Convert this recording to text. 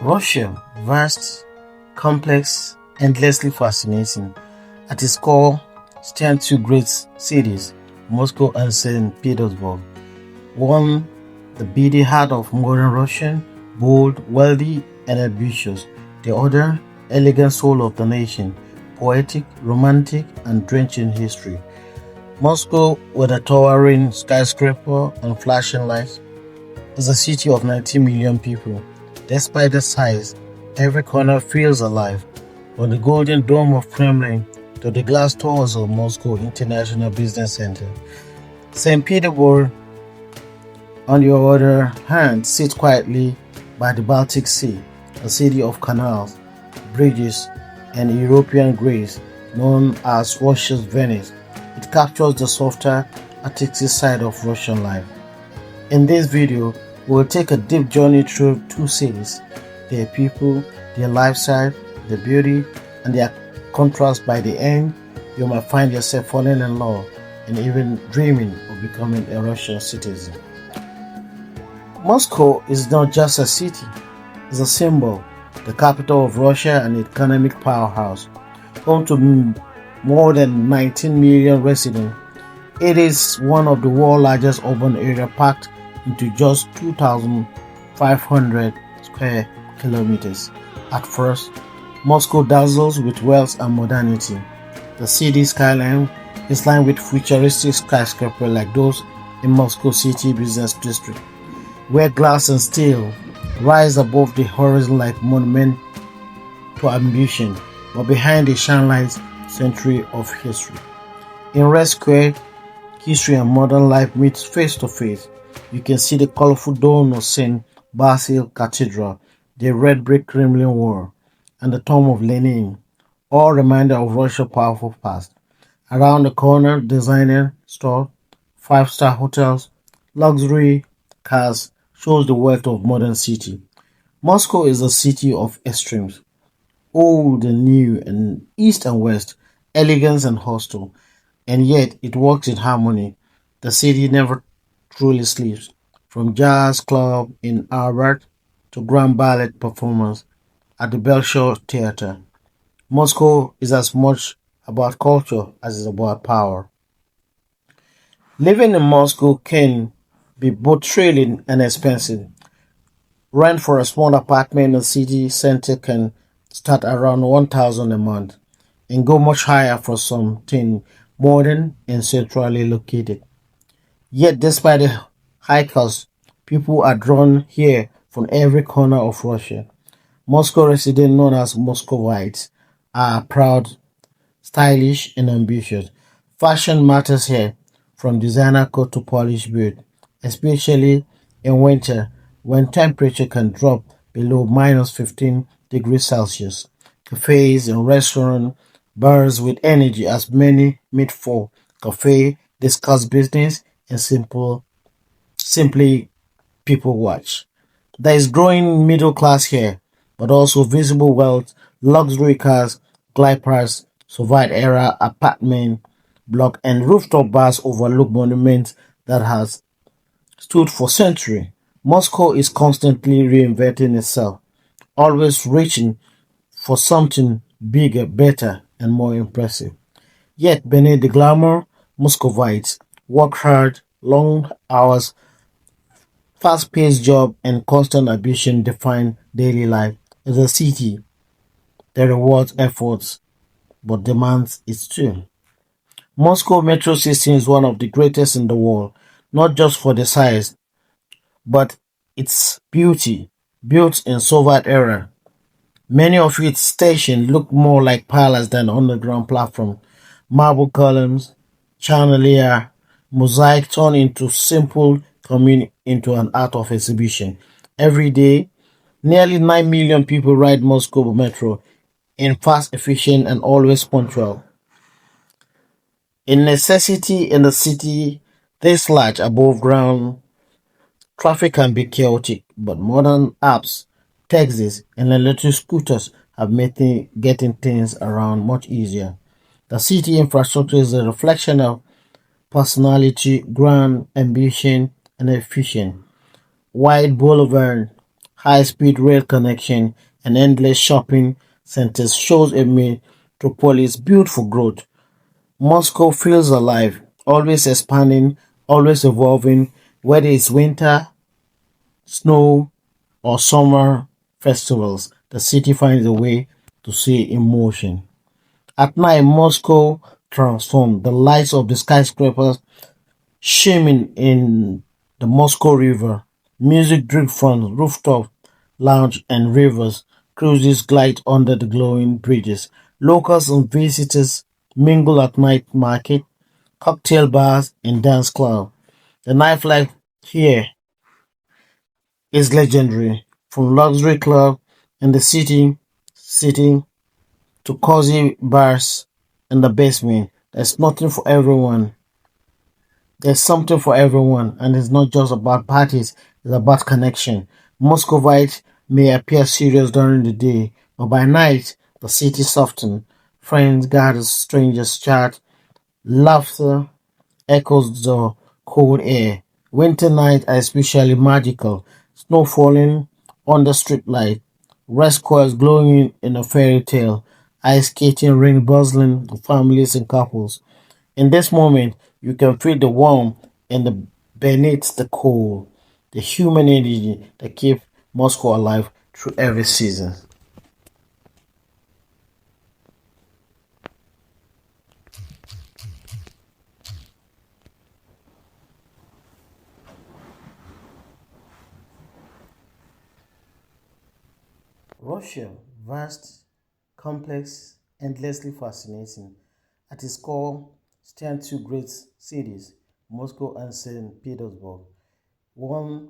Russia, vast, complex, endlessly fascinating. At its core stand two great cities, Moscow and St. Petersburg. One, the beating heart of modern Russian, bold, wealthy, and ambitious. The other, elegant soul of the nation, poetic, romantic, and drenched in history. Moscow, with a towering skyscraper and flashing lights, is a city of 90 million people. Despite the size, every corner feels alive, from the golden dome of Kremlin to the glass towers of Moscow International Business Center. St. Petersburg, on the other hand, sits quietly by the Baltic Sea, a city of canals, bridges, and European grace, known as Russia's Venice. It captures the softer, artistic side of Russian life. In this video, we will take a deep journey through two cities, their people, their lifestyle, their beauty, and their contrast. By the end, you might find yourself falling in love and even dreaming of becoming a Russian citizen. Moscow is not just a city, it's a symbol, the capital of Russia and economic powerhouse. Home to more than 19 million residents, it is one of the world's largest urban areas packed into just 2,500 square kilometers. At first, Moscow dazzles with wealth and modernity. The city skyline is lined with futuristic skyscrapers like those in Moscow City Business District, where glass and steel rise above the horizon like monuments to ambition, but behind the shine lies century of history. In Red Square, history and modern life meet face to face. You can see the colorful dome of St. Basil Cathedral, the red brick Kremlin Wall, and the tomb of Lenin, all reminder of Russia's powerful past. Around the corner, designer stores, five-star hotels, luxury cars shows the wealth of modern city. Moscow is a city of extremes, old and new, and east and west, elegance and hostile, and yet it works in harmony. The city never truly sleeps, from jazz club in Albert to grand ballet performance at the Bolshoi Theater. Moscow is as much about culture as it's about power. Living in Moscow can be both thrilling and expensive. Rent for a small apartment in the city center can start around 1,000 a month and go much higher for something modern and centrally located. Yet, despite the high cost, people are drawn here from every corner of Russia. Moscow residents, known as Muscovites, are proud, stylish, and ambitious. Fashion matters here, from designer coat to polished beard, especially in winter when temperature can drop below minus 15 degrees Celsius. Cafes and restaurants buzz with energy as many meet for cafe, discuss business, and simply people watch. There is growing middle class here, but also visible wealth, luxury cars, gliders, Soviet era apartment block, and rooftop bars overlook monuments that has stood for centuries. Moscow is constantly reinventing itself, always reaching for something bigger, better, and more impressive. Yet beneath the glamour, Muscovites work hard, long hours, fast-paced job, and constant ambition define daily life. As a city that rewards efforts but demands it too. Moscow metro system is one of the greatest in the world, not just for the size, but its beauty. Built in Soviet era, many of its stations look more like palace than underground platform. Marble columns, chandelier, mosaic turn into simple community into an art of exhibition. Every day, nearly 9 million people ride Moscow metro in fast, efficient, and always punctual. In necessity in the city this large above ground, traffic can be chaotic, but modern apps, taxis, and electric scooters have made getting things around much easier. The city infrastructure is a reflection of personality, grand ambition, and efficient. Wide boulevard, high-speed rail connection, and endless shopping centers shows a metropolis built for growth. Moscow feels alive, always expanding, always evolving, whether it's winter, snow, or summer festivals. The city finds a way to see emotion. At night, Moscow transformed. The lights of the skyscrapers shimmering in the Moscow River. Music drifts from rooftop lounge and rivers. Cruises glide under the glowing bridges. Locals and visitors mingle at night market, cocktail bars, and dance clubs. The nightlife here is legendary. From luxury club in the city to cozy bars in the basement. There's something for everyone, and it's not just about parties, it's about connection. Muscovites may appear serious during the day, but by night, the city softens. Friends gather, strangers chat, laughter echoes the cold air. Winter nights are especially magical. Snow falling on the streetlight, red squares glowing in a fairy tale, ice skating ring bustling with families and couples. In this moment, you can feel the warmth and the beneath the cold, the human energy that keeps Moscow alive through every season. Russia, vast, complex, endlessly fascinating. At its core stand two great cities, Moscow and St. Petersburg. One